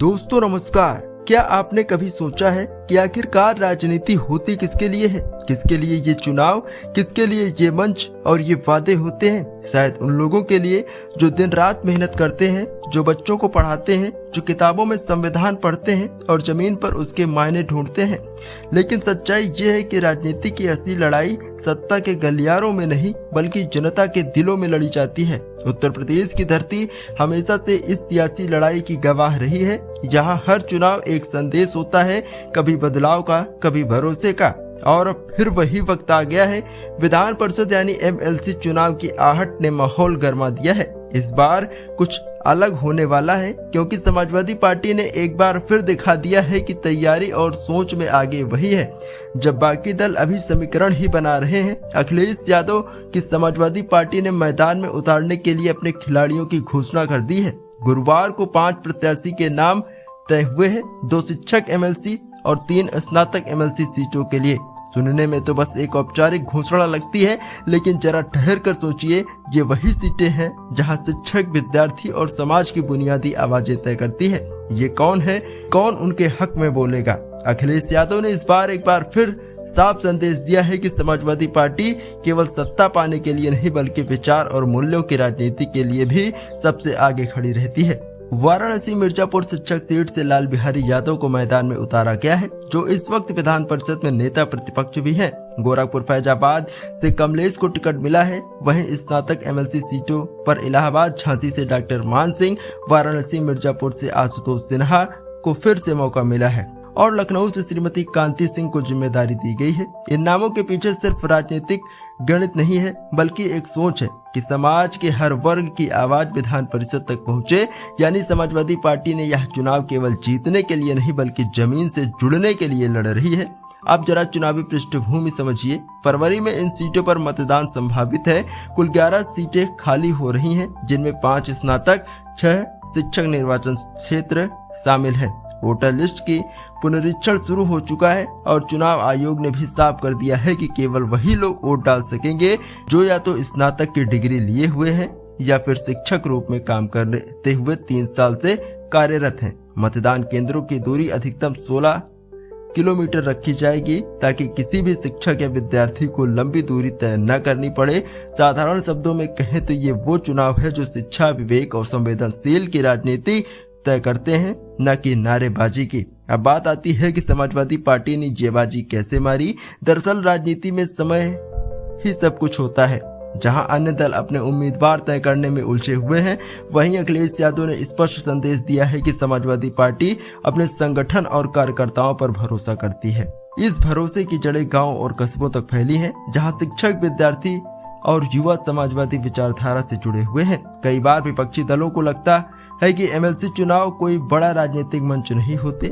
दोस्तों नमस्कार। क्या आपने कभी सोचा है कि आखिरकार राजनीति होती किसके लिए है? किसके लिए ये चुनाव, किसके लिए ये मंच और ये वादे होते हैं? शायद उन लोगों के लिए जो दिन रात मेहनत करते हैं, जो बच्चों को पढ़ाते हैं, जो किताबों में संविधान पढ़ते हैं और जमीन पर उसके मायने ढूंढते हैं। लेकिन सच्चाई ये है कि राजनीति की असली लड़ाई सत्ता के गलियारों में नहीं बल्कि जनता के दिलों में लड़ी जाती है। उत्तर प्रदेश की धरती हमेशा से इस सियासी लड़ाई की गवाह रही है। यहाँ हर चुनाव एक संदेश होता है, कभी बदलाव का, कभी भरोसे का। और फिर वही वक्त आ गया है। विधान परिषद यानी MLC चुनाव की आहट ने माहौल गरमा दिया है। इस बार कुछ अलग होने वाला है क्योंकि समाजवादी पार्टी ने एक बार फिर दिखा दिया है कि तैयारी और सोच में आगे वही है जब बाकी दल अभी समीकरण ही बना रहे हैं। अखिलेश यादव की समाजवादी पार्टी ने मैदान में उतारने के लिए अपने खिलाड़ियों की घोषणा कर दी है। गुरुवार को 5 प्रत्याशी के नाम तय हुए हैं, 2 शिक्षक MLC और 3 स्नातक MLC सीटों के लिए। सुनने में तो बस एक औपचारिक घोषणा लगती है, लेकिन जरा ठहर कर सोचिए, ये वही सीटें हैं जहां शिक्षक, विद्यार्थी और समाज की बुनियादी आवाजें तय करती है। ये कौन है, कौन उनके हक में बोलेगा? अखिलेश यादव ने इस बार एक बार फिर साफ संदेश दिया है कि समाजवादी पार्टी केवल सत्ता पाने के लिए नहीं बल्कि विचार और मूल्यों की राजनीति के लिए भी सबसे आगे खड़ी रहती है। वाराणसी मिर्जापुर शिक्षक सीट से लाल बिहारी यादव को मैदान में उतारा गया है, जो इस वक्त विधान परिषद में नेता प्रतिपक्ष भी हैं। गोरखपुर फैजाबाद से कमलेश को टिकट मिला है। वहीं स्नातक MLC सीटों पर इलाहाबाद झांसी से डॉक्टर मान सिंह, वाराणसी मिर्जापुर से आशुतोष सिन्हा को फिर से मौका मिला है और लखनऊ से श्रीमती कांति सिंह को जिम्मेदारी दी गई है। इन नामों के पीछे सिर्फ राजनीतिक गणित नहीं है बल्कि एक सोच है कि समाज के हर वर्ग की आवाज विधान परिषद तक पहुंचे। यानी समाजवादी पार्टी ने यह चुनाव केवल जीतने के लिए नहीं बल्कि जमीन से जुड़ने के लिए लड़ रही है। अब जरा चुनावी पृष्ठभूमि समझिए। फरवरी में इन सीटों पर मतदान संभावित है। कुल 11 सीटें खाली हो रही हैं, जिनमें 5 स्नातक, 6 शिक्षक निर्वाचन क्षेत्र शामिल है। वोटर लिस्ट की पुनरीक्षण शुरू हो चुका है और चुनाव आयोग ने भी साफ कर दिया है कि केवल वही लोग वोट डाल सकेंगे जो या तो स्नातक की डिग्री लिए हुए हैं या फिर शिक्षक रूप में काम करते हुए 3 साल से कार्यरत हैं। मतदान केंद्रों की दूरी अधिकतम 16 किलोमीटर रखी जाएगी ताकि किसी भी शिक्षक या विद्यार्थी को लंबी दूरी तय न करनी पड़े। साधारण शब्दों में कहें तो ये वो चुनाव है जो शिक्षा, विवेक और संवेदनशील की राजनीति तय करते हैं, न कि नारेबाजी की। अब बात आती है कि समाजवादी पार्टी ने ये बाजी कैसे मारी। दरअसल राजनीति में समय ही सब कुछ होता है। जहां अन्य दल अपने उम्मीदवार तय करने में उलझे हुए हैं, वहीं अखिलेश यादव ने स्पष्ट संदेश दिया है कि समाजवादी पार्टी अपने संगठन और कार्यकर्ताओं पर भरोसा करती है। इस भरोसे की जड़ें गाँव और कस्बों तक फैली है, जहाँ शिक्षक, विद्यार्थी और युवा समाजवादी विचारधारा से जुड़े हुए हैं। कई बार विपक्षी दलों को लगता है कि MLC चुनाव कोई बड़ा राजनीतिक मंच नहीं होते,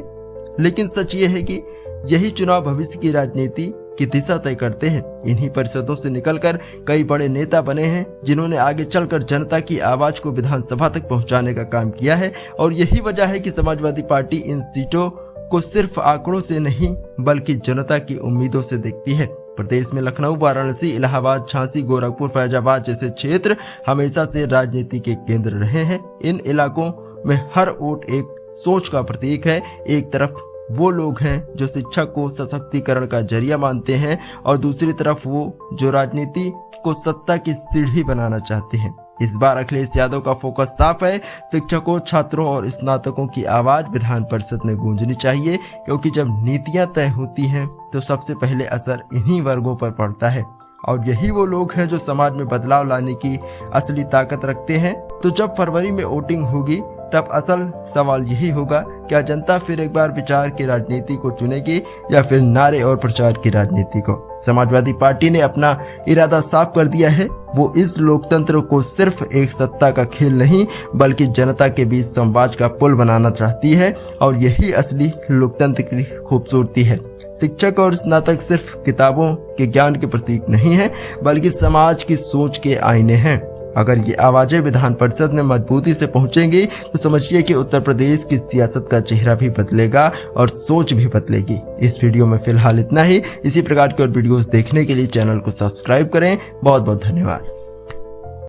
लेकिन सच ये है कि यही चुनाव भविष्य की राजनीति की दिशा तय करते हैं। इन्हीं परिषदों से निकलकर कई बड़े नेता बने हैं जिन्होंने आगे चलकर जनता की आवाज को विधानसभा तक पहुंचाने का काम किया है। और यही वजह है कि समाजवादी पार्टी इन सीटों को सिर्फ आंकड़ों से नहीं बल्कि जनता की उम्मीदों से देखती है। प्रदेश में लखनऊ, वाराणसी, इलाहाबाद, झांसी, गोरखपुर, फैजाबाद जैसे क्षेत्र हमेशा से राजनीति के केंद्र रहे हैं। इन इलाकों में हर वोट एक सोच का प्रतीक है। एक तरफ वो लोग हैं जो शिक्षा को सशक्तिकरण का जरिया मानते हैं और दूसरी तरफ वो जो राजनीति को सत्ता की सीढ़ी बनाना चाहते हैं। इस बार अखिलेश यादव का फोकस साफ है। शिक्षकों, छात्रों और स्नातकों की आवाज विधान परिषद में गूंजनी चाहिए, क्योंकि जब नीतियां तय होती हैं तो सबसे पहले असर इन्हीं वर्गों पर पड़ता है और यही वो लोग हैं जो समाज में बदलाव लाने की असली ताकत रखते हैं। तो जब फरवरी में वोटिंग होगी तब असल सवाल यही होगा, क्या जनता फिर एक बार विचार की राजनीति को चुनेगी या फिर नारे और प्रचार की राजनीति को? समाजवादी पार्टी ने अपना इरादा साफ कर दिया है। वो इस लोकतंत्र को सिर्फ एक सत्ता का खेल नहीं बल्कि जनता के बीच संवाद का पुल बनाना चाहती है और यही असली लोकतंत्र की खूबसूरती है। शिक्षक और स्नातक सिर्फ किताबों के ज्ञान के प्रतीक नहीं है बल्कि समाज की सोच के आईने हैं। अगर ये आवाजें विधान परिषद में मजबूती से पहुंचेंगी तो समझिए कि उत्तर प्रदेश की सियासत का चेहरा भी बदलेगा और सोच भी बदलेगी। इस वीडियो में फिलहाल इतना ही। इसी प्रकार के और वीडियोस देखने के लिए चैनल को सब्सक्राइब करें। बहुत बहुत धन्यवाद।